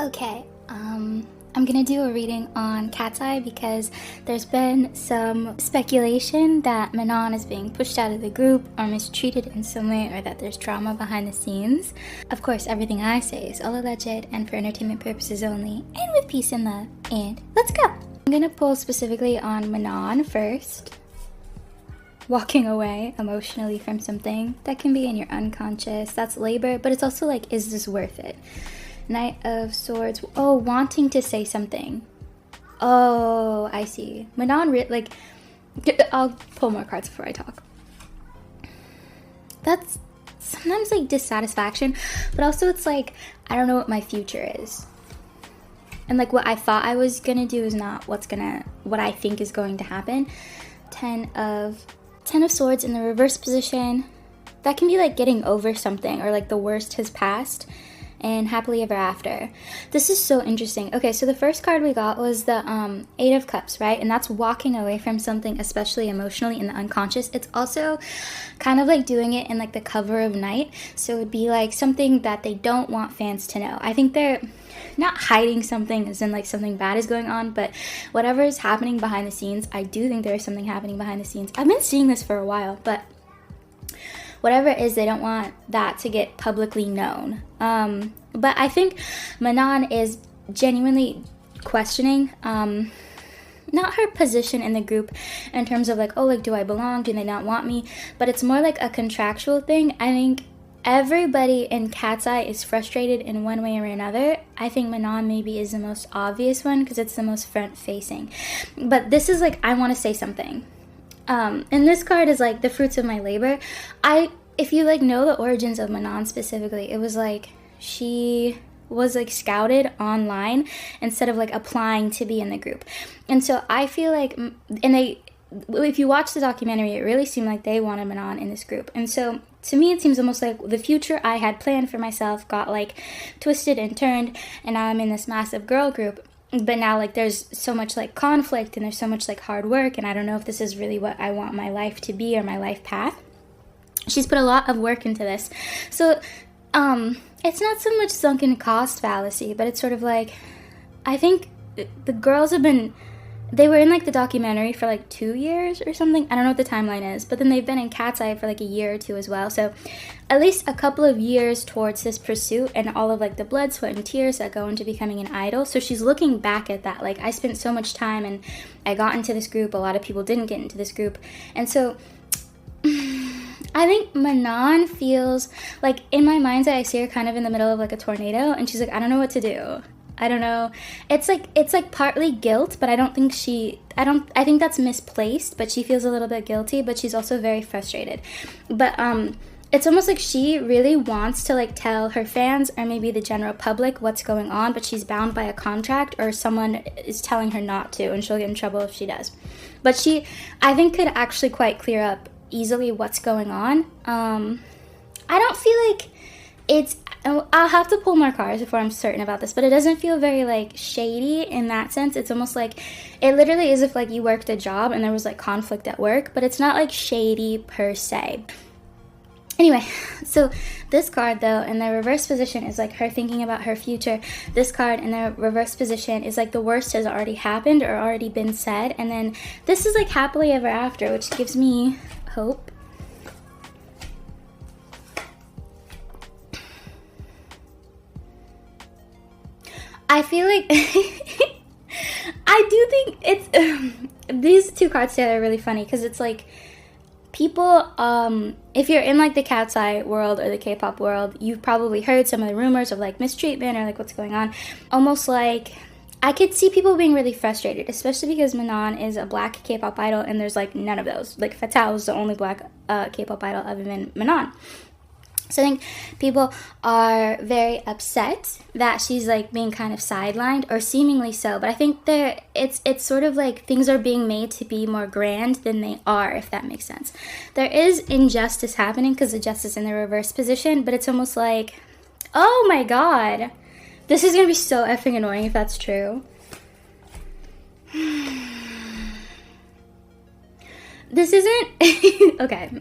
Okay, I'm gonna do a reading on KATSEYE because there's been some speculation that Manon is being pushed out of the group or mistreated in some way, or that there's drama behind the scenes. Of course, everything I say is all alleged and for entertainment purposes only, and with peace and love. And let's go! I'm gonna pull specifically on Manon first. Walking away emotionally from something that can be in your unconscious. That's labor, but it's also like, is this worth it? Knight of Swords. Oh, wanting to say something. Oh, I see. Manon, like, I'll pull more cards before I talk. That's sometimes like dissatisfaction, but also it's like, I don't know what my future is. And like what I thought I was gonna do is not what I think is going to happen. Ten of Swords in the reverse position. That can be like getting over something, or like the worst has passed. And happily ever after. This is so interesting. Okay, so the first card we got was the Eight of Cups, right? And that's walking away from something, especially emotionally in the unconscious. It's also kind of like doing it in like the cover of night. So it would be like something that they don't want fans to know. I think they're not hiding something as in like something bad is going on, but whatever is happening behind the scenes, I do think there is something happening behind the scenes. I've been seeing this for a while, but whatever it is, they don't want that to get publicly known. But I think Manon is genuinely questioning not her position in the group in terms of like, oh, like, do I belong? Do they not want me? But it's more like a contractual thing. I think everybody in KATSEYE is frustrated in one way or another. I think Manon maybe is the most obvious one because it's the most front-facing. But this is like, I want to say something. And this card is like the fruits of my labor. If you like know the origins of Manon specifically, it was like she was like scouted online instead of like applying to be in the group. And so I feel like, if you watch the documentary, it really seemed like they wanted Manon in this group. And so to me, it seems almost like the future I had planned for myself got like twisted and turned, and now I'm in this massive girl group. But now, like, there's so much, like, conflict, and there's so much, like, hard work, and I don't know if this is really what I want my life to be or my life path. She's put a lot of work into this. So, it's not so much sunken cost fallacy, but it's sort of like, I think the girls they were in, like, the documentary for, like, 2 years or something. I don't know what the timeline is, but then they've been in KATSEYE for, like, a year or two as well. So at least a couple of years towards this pursuit and all of, like, the blood, sweat, and tears that go into becoming an idol. So she's looking back at that. Like, I spent so much time, and I got into this group. A lot of people didn't get into this group. And so I think Manon feels like, in my mind's eye, I see her kind of in the middle of, like, a tornado, and she's like, I don't know what to do. I don't know. It's like partly guilt, but I think that's misplaced, but she feels a little bit guilty, but she's also very frustrated. But it's almost like she really wants to like tell her fans or maybe the general public what's going on, but she's bound by a contract or someone is telling her not to, and she'll get in trouble if she does. But she, I think, could actually quite clear up easily what's going on. I don't feel like I'll have to pull more cards before I'm certain about this, but it doesn't feel very, like, shady in that sense. It's almost like, it literally is if, like, you worked a job and there was, like, conflict at work, but it's not, like, shady per se. Anyway, so this card, though, in the reverse position is, like, her thinking about her future. This card in the reverse position is, like, the worst has already happened or already been said, and then this is, like, happily ever after, which gives me hope. I feel like I do think it's these two cards together are really funny because it's like people, if you're in like the KATSEYE world or the K-pop world, you've probably heard some of the rumors of like mistreatment or like what's going on. Almost like I could see people being really frustrated, especially because Manon is a black K-pop idol and there's like none of those. Like Fatal is the only black K-pop idol other than Manon. So I think people are very upset that she's like being kind of sidelined, or seemingly so. But I think it's sort of like things are being made to be more grand than they are, if that makes sense. There is injustice happening because the justice in the reverse position, but it's almost like, oh my god, this is gonna be so effing annoying if that's true. This isn't okay.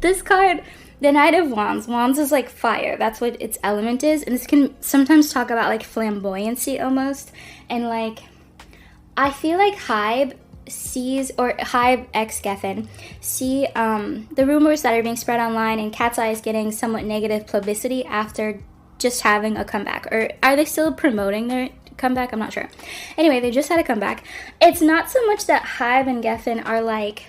This card the Knight of Wands. Wands is like fire. That's what its element is. And this can sometimes talk about like flamboyancy almost. And like, I feel like Hybe sees, or Hybe x Geffen, see the rumors that are being spread online, and KATSEYE is getting somewhat negative publicity after just having a comeback. Or are they still promoting their comeback? I'm not sure. Anyway, they just had a comeback. It's not so much that Hybe and Geffen are like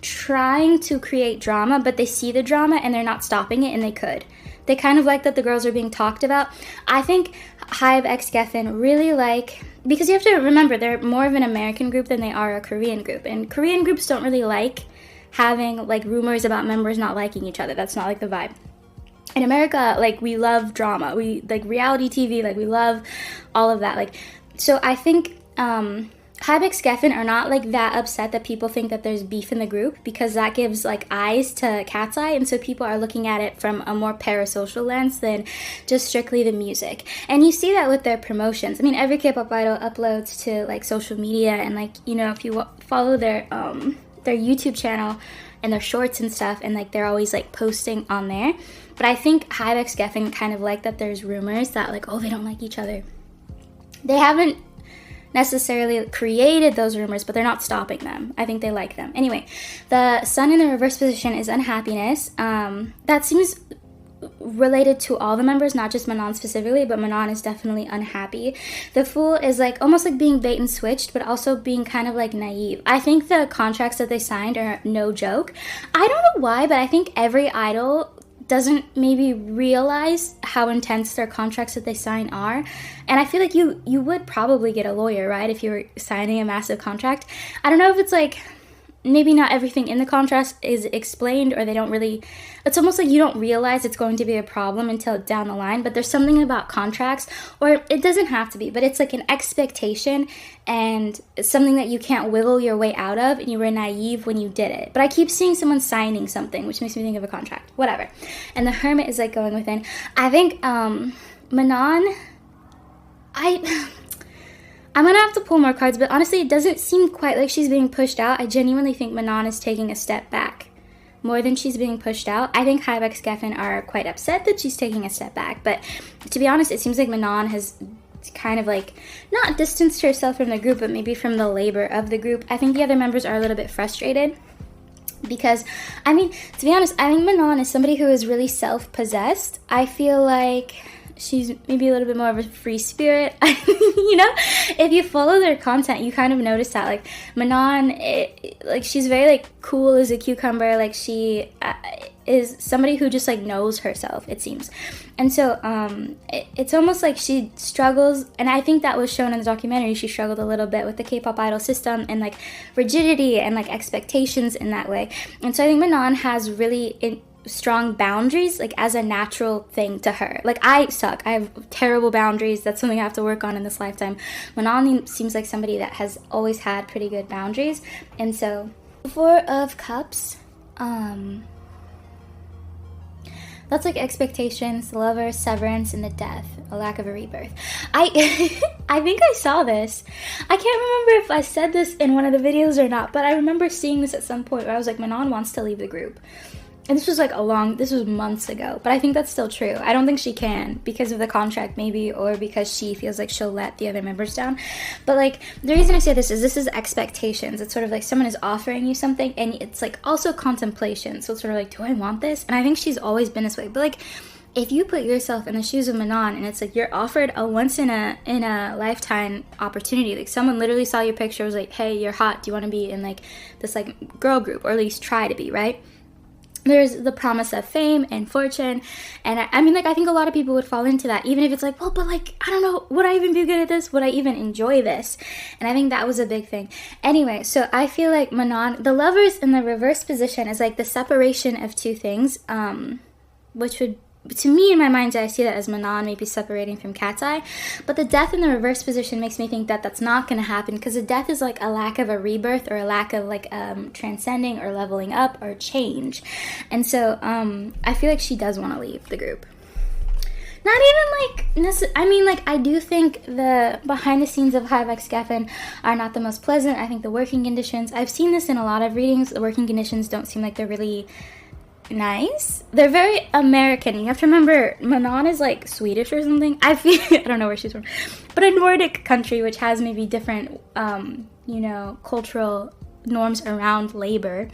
trying to create drama, but they see the drama and they're not stopping it, and they could. They kind of like that the girls are being talked about. I think Hybe x Geffen really like, because you have to remember, they're more of an American group than they are a Korean group. And Korean groups don't really like having like rumors about members not liking each other. That's not like the vibe. In America, like, we love drama. We like reality TV, like we love all of that. Like, so I think Hybe x Geffen are not like that upset that people think that there's beef in the group, because that gives like eyes to KATSEYE, and so people are looking at it from a more parasocial lens than just strictly the music. And you see that with their promotions. I mean, every K-pop idol uploads to like social media, and like, you know, if you follow their YouTube channel and their shorts and stuff, and like they're always like posting on there. But I think Hybe x Geffen kind of like that there's rumors that like, oh, they don't like each other. They haven't necessarily created those rumors, but they're not stopping them. I think they like them. Anyway, the sun in the reverse position is unhappiness. That seems related to all the members, not just Manon specifically, but Manon is definitely unhappy. The Fool is like almost like being bait and switched, but also being kind of like naive. I think the contracts that they signed are no joke. I don't know why, but I think every idol doesn't maybe realize how intense their contracts that they sign are. And I feel like you would probably get a lawyer, right, if you were signing a massive contract. I don't know if it's like, maybe not everything in the contract is explained, or they don't really, it's almost like you don't realize it's going to be a problem until down the line. But there's something about contracts, or it doesn't have to be, but it's like an expectation, and it's something that you can't wiggle your way out of, and you were naive when you did it. But I keep seeing someone signing something, which makes me think of a contract, whatever. And the Hermit is like going within. I think Manon, I'm gonna have to pull more cards, but honestly, it doesn't seem quite like she's being pushed out. I genuinely think Manon is taking a step back more than she's being pushed out. I think Hybe x Geffen are quite upset that she's taking a step back, but to be honest, it seems like Manon has kind of like not distanced herself from the group, but maybe from the labor of the group. I think the other members are a little bit frustrated because, I mean, to be honest, I think Manon is somebody who is really self-possessed. I feel like she's maybe a little bit more of a free spirit. You know, if you follow their content, you kind of notice that, like, Manon, like, she's very, like, cool as a cucumber. Like, she is somebody who just, like, knows herself, it seems. And so it's almost like she struggles, and I think that was shown in the documentary. She struggled a little bit with the K-pop idol system and, like, rigidity and, like, expectations in that way. And so I think Manon has really strong boundaries, like, as a natural thing to her. Like, I suck. I have terrible boundaries. That's something I have to work on in this lifetime. Manon seems like somebody that has always had pretty good boundaries. And so, Four of Cups, that's like expectations, the Lover, severance, and the Death, a lack of a rebirth. I think I saw this. I can't remember if I said this in one of the videos or not, but I remember seeing this at some point where I was like, Manon wants to leave the group. And this was like this was months ago, but I think that's still true. I don't think she can because of the contract maybe, or because she feels like she'll let the other members down. But like, the reason I say this is expectations. It's sort of like someone is offering you something, and it's like also contemplation. So it's sort of like, do I want this? And I think she's always been this way. But like, if you put yourself in the shoes of Manon, and it's like you're offered a once in a lifetime opportunity, like someone literally saw your picture, was like, hey, you're hot, do you want to be in like this like girl group, or at least try to be, right? There's the promise of fame and fortune, and I mean, like, I think a lot of people would fall into that, even if it's like, well, but like, I don't know, would I even be good at this? Would I even enjoy this? And I think that was a big thing. Anyway, so I feel like Manon, the Lovers in the reverse position is like the separation of two things, which would, to me, in my mind's eye, I see that as Manon maybe separating from KATSEYE. But the Death in the reverse position makes me think that that's not going to happen, because the Death is like a lack of a rebirth, or a lack of like transcending or leveling up or change. And so I feel like she does want to leave the group. Not even like, I mean, like, I do think the behind the scenes of Hybe x Geffen are not the most pleasant. I think the working conditions, I've seen this in a lot of readings, the working conditions don't seem like they're really nice. They're very American. You have to remember, Manon is like Swedish or something. I feel, I don't know where she's from, but a Nordic country which has maybe different, you know, cultural norms around labor.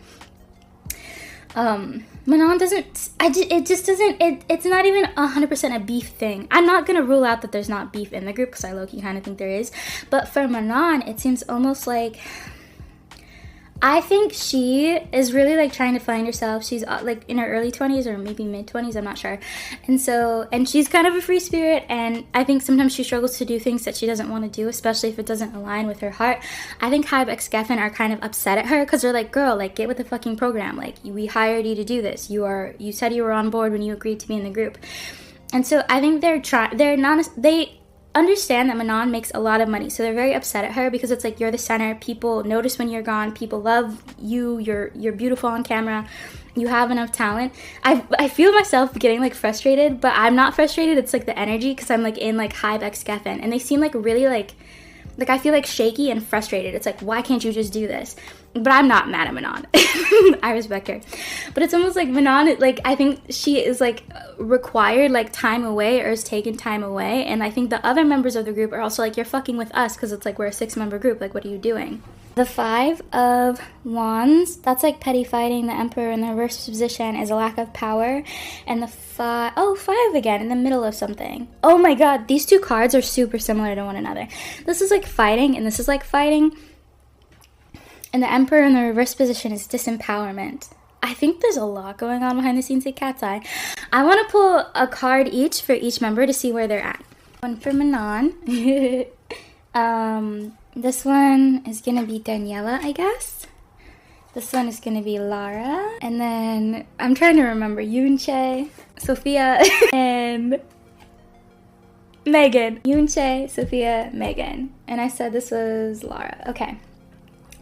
Manon doesn't, it just doesn't, it's not even 100% a beef thing. I'm not gonna rule out that there's not beef in the group, because I low-key kind of think there is, but for Manon, it seems almost like, I think she is really like trying to find herself. She's like in her early 20s or maybe mid 20s, I'm not sure. And she's kind of a free spirit, and I think sometimes she struggles to do things that she doesn't want to do, especially if it doesn't align with her heart. I think Hybe X Geffen are kind of upset at her because they're like, girl, like get with the fucking program. Like we hired you to do this. You said you were on board when you agreed to be in the group. And so I think they understand that Manon makes a lot of money, so they're very upset at her because it's like, you're the center, people notice when you're gone, people love you, you're beautiful on camera, you have enough talent. I feel myself getting like frustrated, but I'm not frustrated, it's like the energy, because I'm like in like Hybe X Geffen, and they seem like really like I feel like shaky and frustrated. It's like, why can't you just do this? But I'm not mad at Manon. I respect her. But it's almost like Manon, like, I think she is like required like time away, or is taken time away. And I think the other members of the group are also like, you're fucking with us, because it's like, we're a 6-member group. Like, what are you doing? The 5 of Wands, that's like petty fighting. The Emperor in the reverse position is a lack of power. And the 5 again, in the middle of something. Oh my god, these two cards are super similar to one another. This is like fighting, and this is like fighting. And the Emperor in the reverse position is disempowerment. I think there's a lot going on behind the scenes at Katseye. I want to pull a card each for each member to see where they're at. One for Manon. This one is going to be Daniela, I guess. This one is going to be Lara. And then I'm trying to remember Yoonchae, Sophia, and Megan. Yoonchae, Sophia, Megan. And I said this was Lara. Okay.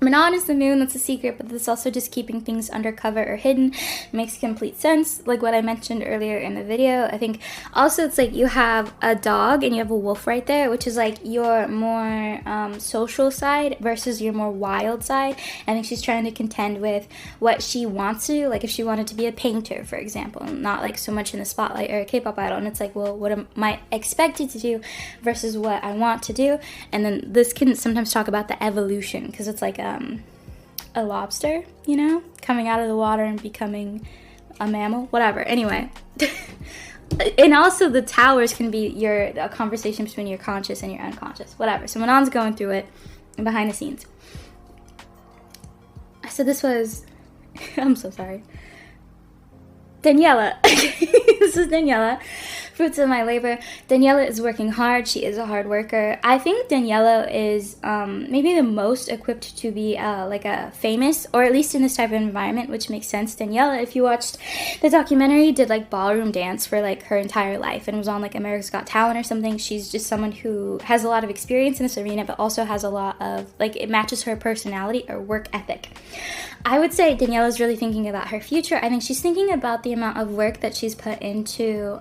Manon is the moon, that's a secret, but that's also just keeping things undercover or hidden. It makes complete sense, like what I mentioned earlier in the video. I think also it's like you have a dog and you have a wolf right there, which is like your more social side versus your more wild side. I think she's trying to contend with what she wants to do, like if she wanted to be a painter, for example, not like so much in the spotlight, or a K-pop idol, and it's like, well, what am I expected to do versus what I want to do? And then this can sometimes talk about the evolution, because it's like a lobster, you know, coming out of the water and becoming a mammal, whatever. Anyway, and also the towers can be a conversation between your conscious and your unconscious, whatever. So Manon's going through it behind the scenes. I said this was, I'm so sorry, Daniela. This is Daniela. Fruits of my labor. Daniela is working hard. She is a hard worker. I think Daniela is maybe the most equipped to be like a famous, or at least in this type of environment, which makes sense. Daniela, if you watched the documentary, did like ballroom dance for like her entire life and was on like America's Got Talent or something. She's just someone who has a lot of experience in this arena, but also has a lot of, like, it matches her personality or work ethic. I would say Daniela is really thinking about her future. I think she's thinking about the amount of work that she's put into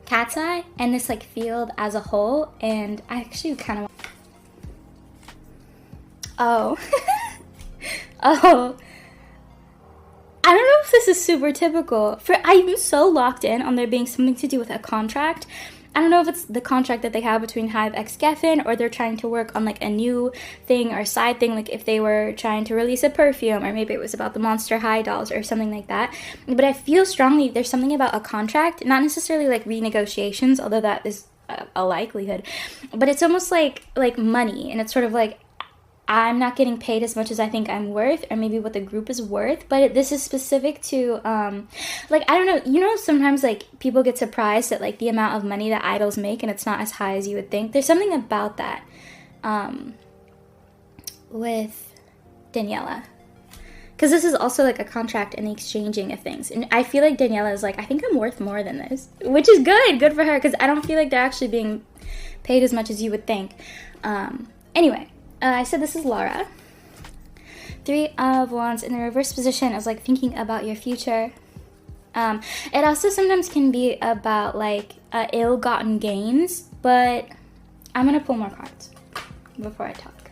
Katseye and this like field as a whole, and I actually kind of oh I don't know if this is super typical. I'm so locked in on there being something to do with a contract. I don't know if it's the contract that they have between Hybe X Geffen, or they're trying to work on like a new thing or side thing, like if they were trying to release a perfume, or maybe it was about the Monster High dolls or something like that. But I feel strongly there's something about a contract, not necessarily like renegotiations, although that is a likelihood, but it's almost like money, and it's sort of like, I'm not getting paid as much as I think I'm worth, or maybe what the group is worth, but this is specific to, like, I don't know, you know, sometimes, like, people get surprised at, like, the amount of money that idols make, and it's not as high as you would think. There's something about that, with Daniela, because this is also, like, a contract and the exchanging of things, and I feel like Daniela is like, I think I'm worth more than this, which is good for her, because I don't feel like they're actually being paid as much as you would think. Anyway. I said this is Lara. 3 of Wands in the reverse position is like thinking about your future. It also sometimes can be about like ill-gotten gains, but I'm gonna pull more cards before I talk.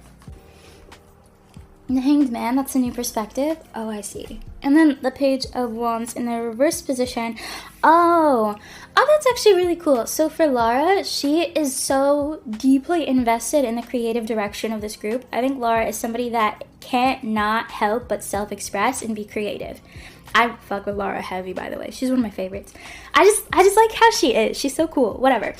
The Hanged Man, that's a new perspective. Oh, I see. And then the Page of Wands in the reverse position. Oh, that's actually really cool. So for Lara, she is so deeply invested in the creative direction of this group. I think Lara is somebody that can't not help but self-express and be creative. I fuck with Lara heavy, by the way. She's one of my favorites. I just like how she is. She's so cool. Whatever.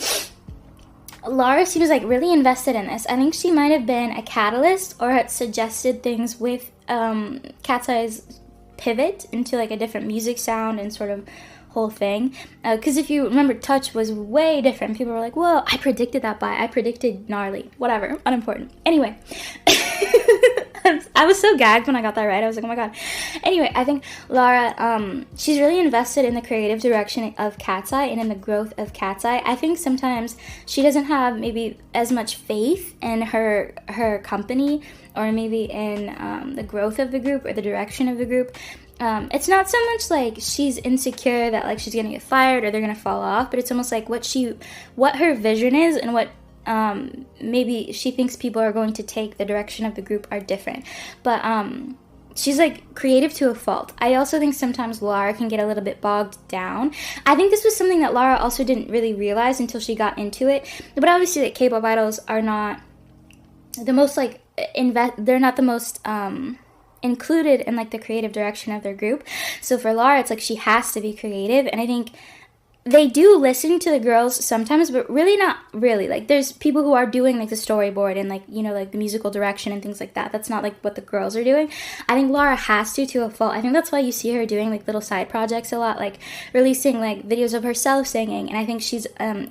Lara seems like really invested in this. I think she might have been a catalyst or had suggested things with Katseye's pivot into like a different music sound and sort of whole thing. Because if you remember, Touch was way different. People were like, whoa, I predicted that I predicted Gnarly. Whatever. Unimportant. Anyway. I was so gagged when I got that right. I was like, oh my god. Anyway, I think Lara, she's really invested in the creative direction of Katseye and in the growth of Katseye. I think sometimes she doesn't have maybe as much faith in her company or maybe in the growth of the group or the direction of the group. It's not so much like she's insecure that like she's gonna get fired or they're gonna fall off, but it's almost like what her vision is and what maybe she thinks people are going to take the direction of the group are different. But she's like creative to a fault. I also think sometimes Lara can get a little bit bogged down. I think this was something that Lara also didn't really realize until she got into it. But obviously like K-pop idols are not the most like they're not the most included in like the creative direction of their group. So for Lara, it's like she has to be creative, and I think they do listen to the girls sometimes, but really not really. Like, there's people who are doing, like, the storyboard and, like, you know, like, the musical direction and things like that. That's not, like, what the girls are doing. I think Lara has to a fault. I think that's why you see her doing, like, little side projects a lot, like, releasing, like, videos of herself singing. And I think she's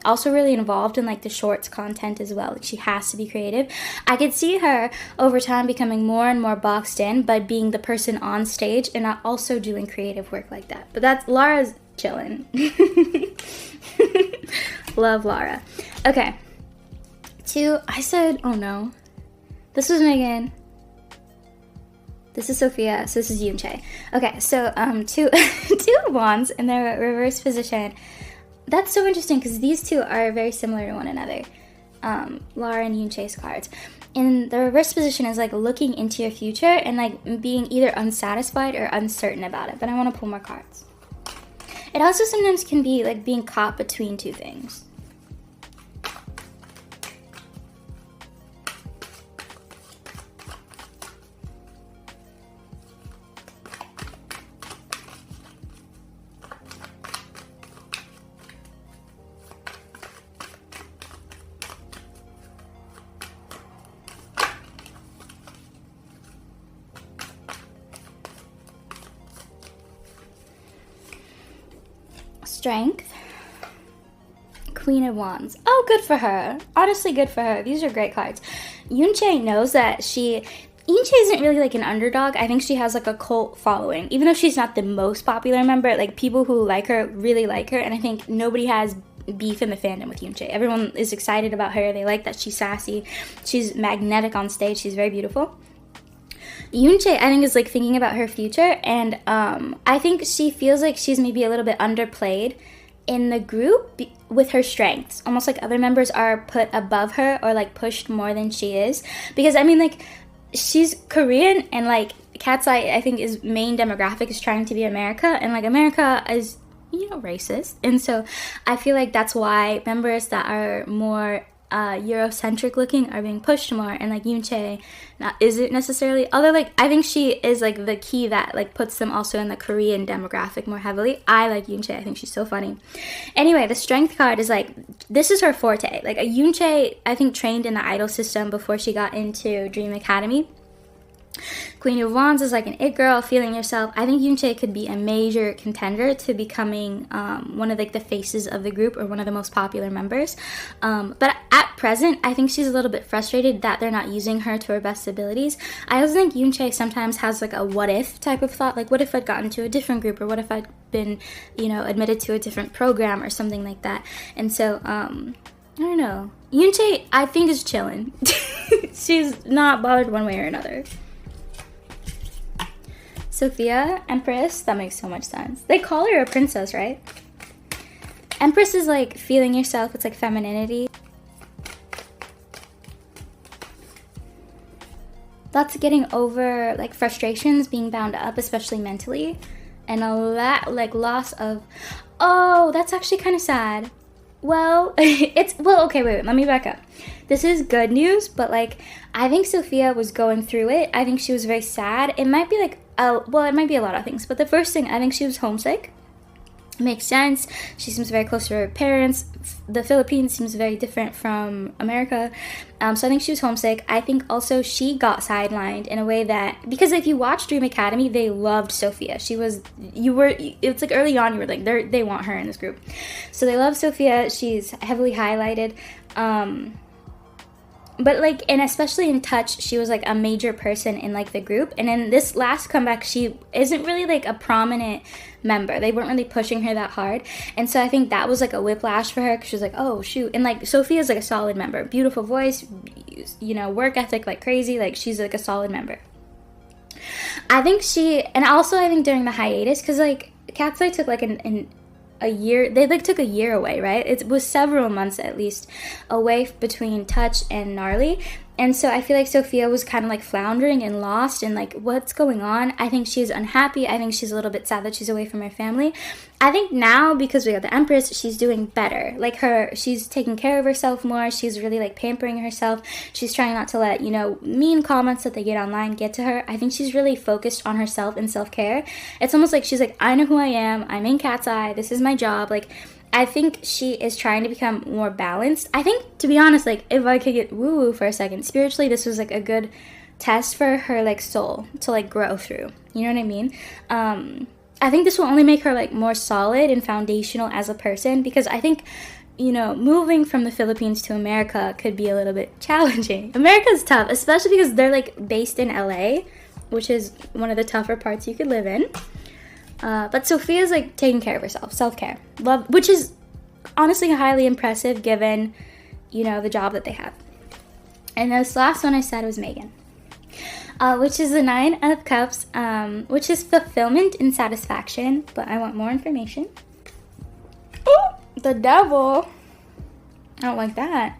also really involved in, like, the shorts content as well. Like, she has to be creative. I could see her, over time, becoming more and more boxed in by being the person on stage and not also doing creative work like that. But that's Lara's chillin'. Love Lara. Okay. Oh no. This was Megan. This is Sophia. So this is Yoonchae. Okay, so two wands in their reverse position. That's so interesting because these two are very similar to one another. Lara and Yoonchae's cards. In the reverse position is like looking into your future and like being either unsatisfied or uncertain about it. But I want to pull more cards. It also sometimes can be like being caught between two things. Strength. Queen of Wands. Oh, good for her. Honestly, good for her. These are great cards. Yoonchae knows that Yoonchae isn't really like an underdog. I think she has like a cult following. Even though she's not the most popular member, like people who like her really like her. And I think nobody has beef in the fandom with Yoonchae. Everyone is excited about her. They like that she's sassy. She's magnetic on stage. She's very beautiful. Yoonchae, I think, is like thinking about her future, and I think she feels like she's maybe a little bit underplayed in the group with her strengths. Almost like other members are put above her or like pushed more than she is. Because I mean, like, she's Korean, and like Katseye, I think, his main demographic is trying to be America, and like America is, you know, racist, and so I feel like that's why members that are more Eurocentric looking are being pushed more, and like Yoonchae isn't necessarily, although like I think she is like the key that like puts them also in the Korean demographic more heavily. I like Yoonchae. I think she's so funny. Anyway, the strength card is like, this is her forte. Like Yoonchae, I think, trained in the idol system before she got into Dream Academy. Queen of Wands is like an it girl, feeling yourself. I think Yoonchae could be a major contender to becoming one of like the faces of the group or one of the most popular members. But at present, I think she's a little bit frustrated that they're not using her to her best abilities. I also think Yoonchae sometimes has like a what if type of thought, like what if I'd gotten to a different group, or what if I'd been, you know, admitted to a different program or something like that. And so I don't know. Yoonchae, I think, is chilling. She's not bothered one way or another. Sophia, Empress, that makes so much sense. They call her a princess, right? Empress is like feeling yourself. It's like femininity. that's getting over like frustrations, being bound up, especially mentally, and a lot like loss of, oh, that's actually kind of sad. Well, okay, wait, let me back up. This is good news, but like, I think Sophia was going through it. I think she was very sad. It might be like, it might be a lot of things, but the first thing, I think she was homesick. Makes sense. She seems very close to her parents. The Philippines seems very different from America. So I think she was homesick. I think also she got sidelined in a way that, because if you watch Dream Academy, they loved Sophia. It's like early on, you were like, they want her in this group. So they love Sophia. She's heavily highlighted. But like, and especially in Touch, she was like a major person in like the group. And in this last comeback, she isn't really like a prominent member. They weren't really pushing her that hard. And so I think that was like a whiplash for her, because she was like, oh shoot. And like, Sophia's like a solid member, beautiful voice, you know, work ethic like crazy. Like, she's like a solid member. I think and also I think during the hiatus, because like KATSEYE took like a year, they like took a year away, right? It was several months at least away between Touch and Gnarly. And so I feel like Sophia was kind of like floundering and lost and like, what's going on? I think she's unhappy. I think she's a little bit sad that she's away from her family. I think now, because we got the Empress, she's doing better. Like she's taking care of herself more. She's really like pampering herself. She's trying not to let, you know, mean comments that they get online get to her. I think she's really focused on herself and self-care. It's almost like she's like, I know who I am. I'm in KATSEYE. This is my job. Like, I think she is trying to become more balanced. I think, to be honest, like, if I could get woo-woo for a second, spiritually, this was, like, a good test for her, like, soul to, like, grow through. You know what I mean? I think this will only make her, like, more solid and foundational as a person, because I think, you know, moving from the Philippines to America could be a little bit challenging. America's tough, especially because they're, like, based in LA, which is one of the tougher parts you could live in. But Sophia's like taking care of herself, self-care, love, which is honestly highly impressive given, you know, the job that they have. And this last one I said was Megan, which is the 9 of Cups, which is fulfillment and satisfaction. But I want more information. Oh, the Devil. I don't like that.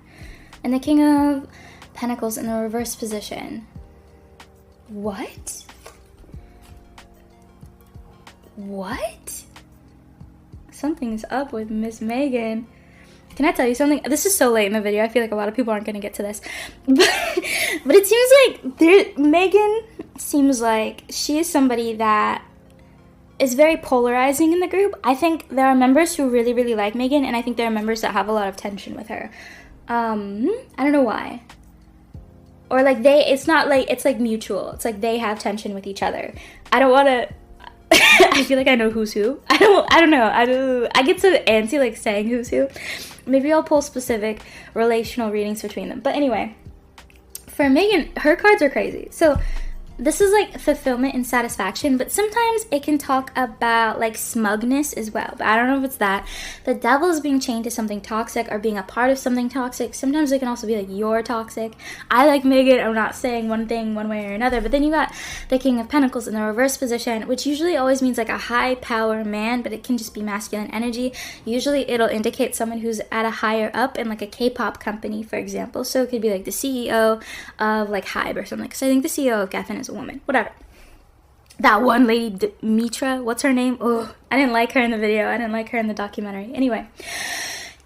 And the King of Pentacles in the reverse position. What? What? Something's up with Miss Megan. Can I tell you something? This is so late in the video. I feel like a lot of people aren't going to get to this. But it seems like Megan seems like she is somebody that is very polarizing in the group. I think there are members who really, really like Megan, and I think there are members that have a lot of tension with her. I don't know why. Or like it's not like, it's like mutual. It's like they have tension with each other. I don't want to... I feel like I know who's who. I don't know. I get so antsy like saying who's who. Maybe I'll pull specific relational readings between them. But anyway, for Megan, her cards are crazy. So this is like fulfillment and satisfaction, but sometimes it can talk about like smugness as well. But I don't know if it's that. The Devil is being chained to something toxic or being a part of something toxic. Sometimes it can also be like you're toxic. I like Megan. I'm not saying one thing one way or another. But then you got the King of Pentacles in the reverse position, which usually always means like a high power man, but it can just be masculine energy. Usually it'll indicate someone who's at a higher up in like a K-pop company, for example. So it could be like the CEO of like Hybe or something. Because I think the CEO of Geffen is a woman, whatever. That one lady, Mitra, what's her name? Oh, I didn't like her in the video. I didn't like her in the documentary. Anyway,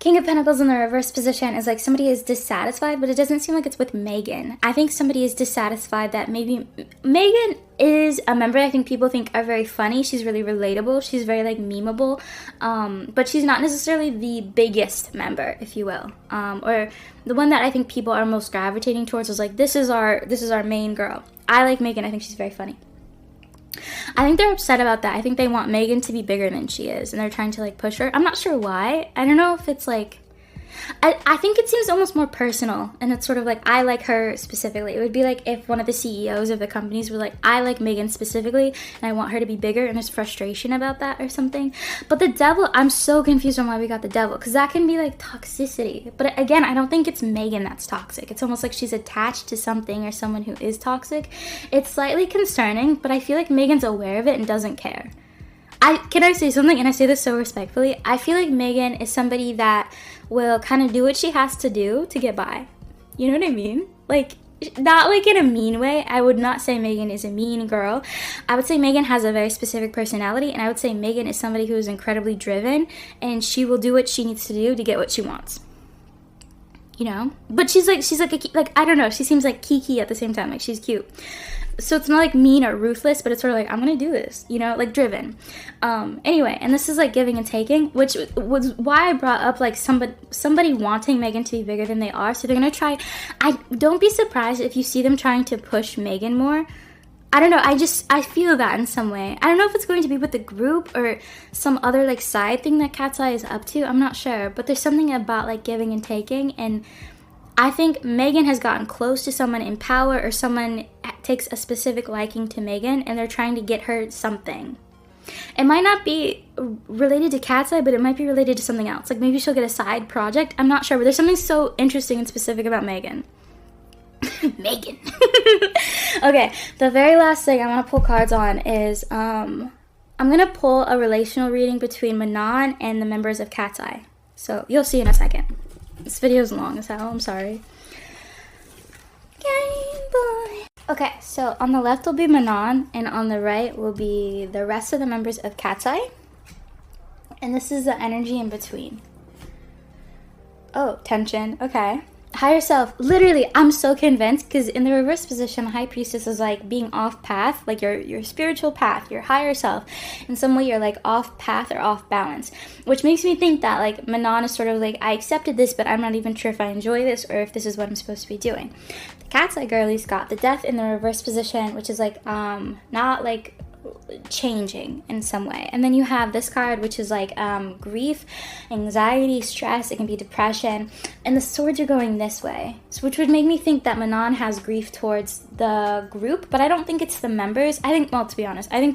King of Pentacles in the reverse position is like somebody is dissatisfied, but it doesn't seem like it's with Megan. I think somebody is dissatisfied that maybe Megan is a member I think people think are very funny. She's really relatable. She's very like memeable, but she's not necessarily the biggest member, if you will, or the one that I think people are most gravitating towards is like, this is our main girl. I like Megan. I think she's very funny. I think they're upset about that. I think they want Megan to be bigger than she is, and they're trying to like push her. I'm not sure why. I don't know if it's like, I think it seems almost more personal, and it's sort of like, I like her specifically. It would be like if one of the CEOs of the companies were like, I like Megan specifically, and I want her to be bigger, and there's frustration about that or something. But the Devil, I'm so confused on why we got the Devil, because that can be like toxicity. But again, I don't think it's Megan that's toxic. It's almost like she's attached to something or someone who is toxic. It's slightly concerning, but I feel like Megan's aware of it and doesn't care. Can I say something? And I say this so respectfully. I feel like Megan is somebody that will kind of do what she has to do to get by. You know what I mean? Like, not like in a mean way. I would not say Megan is a mean girl. I would say Megan has a very specific personality, and I would say Megan is somebody who is incredibly driven, and she will do what she needs to do to get what she wants. You know? But she's like I don't know, she seems like kiki at the same time, like she's cute. So it's not like mean or ruthless, but it's sort of like, I'm gonna do this, you know, like driven. Anyway, and this is like giving and taking, which was why I brought up like somebody wanting Megan to be bigger than they are. So they're gonna try. I don't be surprised if you see them trying to push Megan more. I don't know, I feel that in some way. I don't know if it's going to be with the group or some other like side thing that KATSEYE is up to. I'm not sure, but there's something about like giving and taking, and I think Megan has gotten close to someone in power, or someone takes a specific liking to Megan and they're trying to get her something. It might not be related to KATSEYE, but it might be related to something else. Like maybe she'll get a side project. I'm not sure, but there's something so interesting and specific about Megan. Megan. Okay, the very last thing I want to pull cards on is I'm going to pull a relational reading between Manon and the members of KATSEYE. So you'll see in a second. This video is long as hell, I'm sorry. Game boy. Okay, so on the left will be Manon, and on the right will be the rest of the members of KATSEYE. And this is the energy in between. Oh, tension, okay. Higher self, literally, I'm so convinced, because in the reverse position, High Priestess is like being off path, like your spiritual path, your higher self. In some way, you're like off path or off balance, which makes me think that like Manon is sort of like, I accepted this, but I'm not even sure if I enjoy this or if this is what I'm supposed to be doing. The KATSEYE girlies got the Death in the reverse position, which is like not like changing in some way. And then you have this card, which is like grief, anxiety, stress. It can be depression, and the swords are going this way, so which would make me think that Manon has grief towards the group, but I don't think it's the members. I think, well, to be honest, I think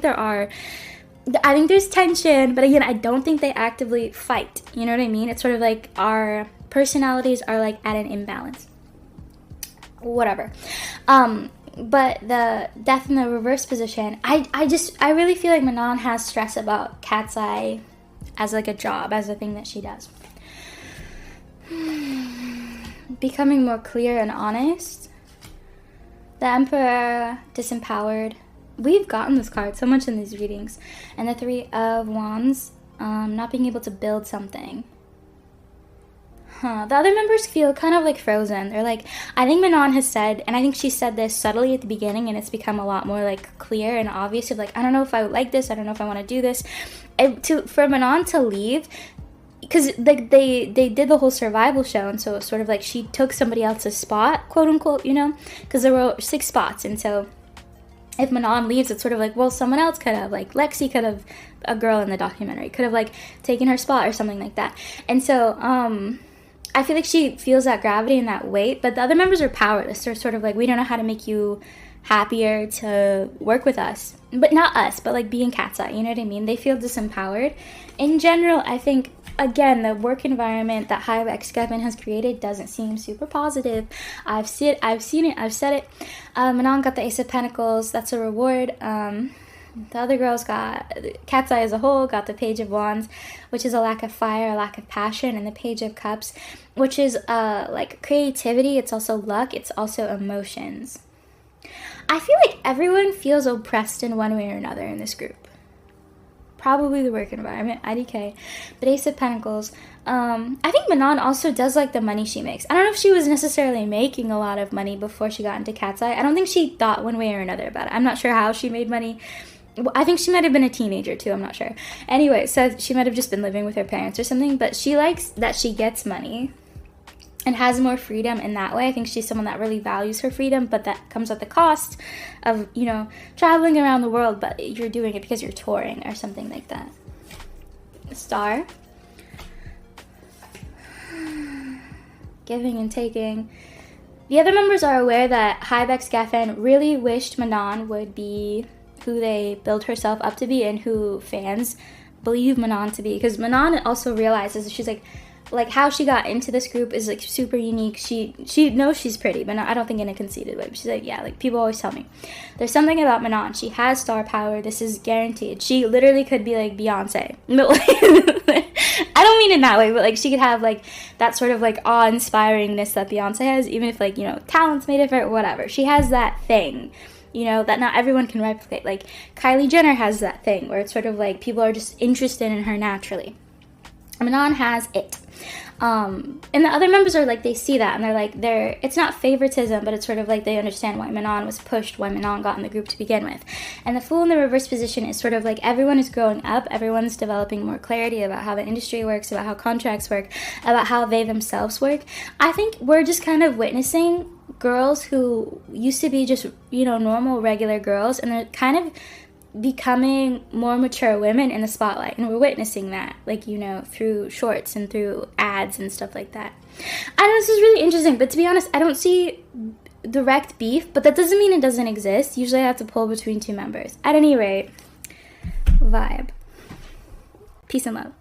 there's tension, but again, I don't think they actively fight, you know what I mean? It's sort of like our personalities are like at an imbalance, whatever. But the Death in the reverse position, I really feel like Manon has stress about KATSEYE as like a job, as a thing that she does. Becoming more clear and honest. The Emperor, disempowered. We've gotten this card so much in these readings. And the Three of Wands, not being able to build something. The other members feel kind of like frozen. They're like, I think Manon has said, and I think she said this subtly at the beginning, and it's become a lot more like clear and obvious of like, I don't know if I would like this, I don't know if I want to do this. For Manon to leave, because like they did the whole survival show, and so it was sort of like she took somebody else's spot, quote unquote, you know, because there were 6 spots, and so if Manon leaves, it's sort of like, well, someone else could have, like Lexi could have, a girl in the documentary could have like taken her spot or something like that. And so I feel like she feels that gravity and that weight, but the other members are powerless. They're sort of like, we don't know how to make you happier to work with us. But not us, but like being KATSEYE, you know what I mean? They feel disempowered. In general, I think, again, the work environment that High-Vex Kevin has created doesn't seem super positive. I've seen it, I've said it. Manon got the Ace of Pentacles, that's a reward. The other girls got, KATSEYE as a whole, got the Page of Wands, which is a lack of fire, a lack of passion, and the Page of Cups, which is like creativity. It's also luck. It's also emotions. I feel like everyone feels oppressed in one way or another in this group. Probably the work environment, IDK, but Ace of Pentacles. I think Manon also does like the money she makes. I don't know if she was necessarily making a lot of money before she got into KATSEYE. I don't think she thought one way or another about it. I'm not sure how she made money. I think she might have been a teenager too, I'm not sure. Anyway, so she might have just been living with her parents or something, but she likes that she gets money and has more freedom in that way. I think she's someone that really values her freedom, but that comes at the cost of, you know, traveling around the world, but you're doing it because you're touring or something like that. Star. Giving and taking. The other members are aware that High-Vex Geffen really wished Manon would be who they build herself up to be and who fans believe Manon to be, because Manon also realizes, she's like, like how she got into this group is like super unique. She knows she's pretty, but I don't think in a conceited way. But she's like, yeah, like people always tell me there's something about Manon. She has star power. This is guaranteed. She literally could be like Beyonce. But like, I don't mean in that way, but like she could have like that sort of like awe-inspiringness that Beyonce has, even if like, you know, talents may differ or whatever. She has that thing, you know, that not everyone can replicate. Like Kylie Jenner has that thing where it's sort of like people are just interested in her naturally. Manon has it. And the other members are like, they see that and they're like, it's not favoritism, but it's sort of like they understand why Manon was pushed, why Manon got in the group to begin with. And the Fool in the Reverse position is sort of like everyone is growing up, everyone's developing more clarity about how the industry works, about how contracts work, about how they themselves work. I think we're just kind of witnessing girls who used to be just, you know, normal, regular girls, and they're kind of becoming more mature women in the spotlight, and we're witnessing that, like, you know, through shorts and through ads and stuff like that. I know this is really interesting, but to be honest, I don't see direct beef, but that doesn't mean it doesn't exist. Usually I have to pull between two members. At any rate, vibe. Peace and love.